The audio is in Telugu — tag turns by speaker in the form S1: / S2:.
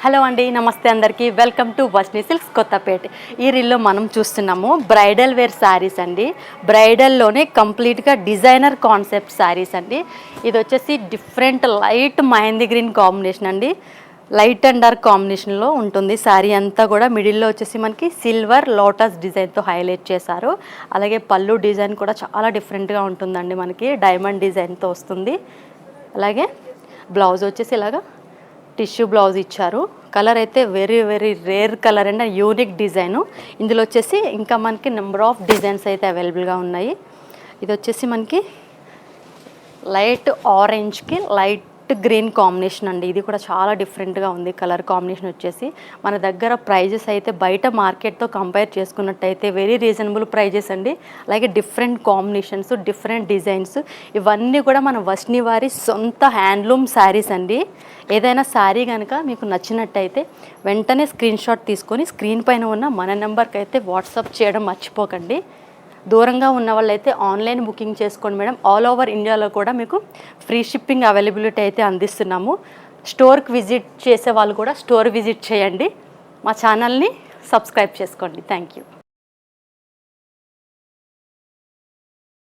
S1: హలో అండి, నమస్తే అందరికీ. Welcome to Varshini silks Kothapeta. ఈ రీల్లో మనం చూస్తున్నాము బ్రైడల్ వేర్ శారీస్ అండి. బ్రైడల్లోనే కంప్లీట్గా డిజైనర్ కాన్సెప్ట్ శారీస్ అండి. ఇది వచ్చేసి different light mehndi green combination అండి. లైట్ అండ్ డార్క్ కాంబినేషన్లో ఉంటుంది శారీ అంతా కూడా. మిడిల్లో వచ్చేసి మనకి సిల్వర్ లోటస్ డిజైన్తో హైలైట్ చేశారు. అలాగే పళ్ళు డిజైన్ కూడా చాలా డిఫరెంట్గా ఉంటుందండి. మనకి డైమండ్ డిజైన్తో వస్తుంది. అలాగే బ్లౌజ్ వచ్చేసి ఇలాగా టిష్యూ బ్లౌజ్ ఇచ్చారు. కలర్ అయితే very rare colour and unique design. ఇందులో వచ్చేసి ఇంకా మనకి నెంబర్ ఆఫ్ డిజైన్స్ అయితే అవైలబుల్గా ఉన్నాయి. ఇది వచ్చేసి మనకి లైట్ ఆరెంజ్కి లైట్ గ్రీన్ కాంబినేషన్ అండి. ఇది కూడా చాలా డిఫరెంట్గా ఉంది. కలర్ కాంబినేషన్ వచ్చేసి మన దగ్గర ప్రైజెస్ అయితే బయట మార్కెట్తో కంపేర్ చేసుకున్నట్టయితే వెరీ రీజనబుల్ ప్రైజెస్ అండి. అలాగే డిఫరెంట్ కాంబినేషన్స్, డిఫరెంట్ డిజైన్స్, ఇవన్నీ కూడా మన వర్షిని వారి సొంత హ్యాండ్లూమ్ శారీస్ అండి. ఏదైనా శారీ కనుక మీకు నచ్చినట్టయితే వెంటనే స్క్రీన్ షాట్ తీసుకొని స్క్రీన్ పైన ఉన్న మన నెంబర్కి అయితే వాట్సాప్ చేయడం మర్చిపోకండి. దూరంగా ఉన్న వాళ్ళైతే ఆన్లైన్ బుకింగ్ చేసుకోండి మేడం. ఆల్ ఓవర్ ఇండియాలో కూడా మీకు ఫ్రీ షిప్పింగ్ అవైలబిలిటీ అయితే అందిస్తున్నాము. స్టోర్కి విజిట్ చేసే వాళ్ళు కూడా స్టోర్ విజిట్ చేయండి. మా ఛానల్ని సబ్స్క్రైబ్ చేసుకోండి. Thank you.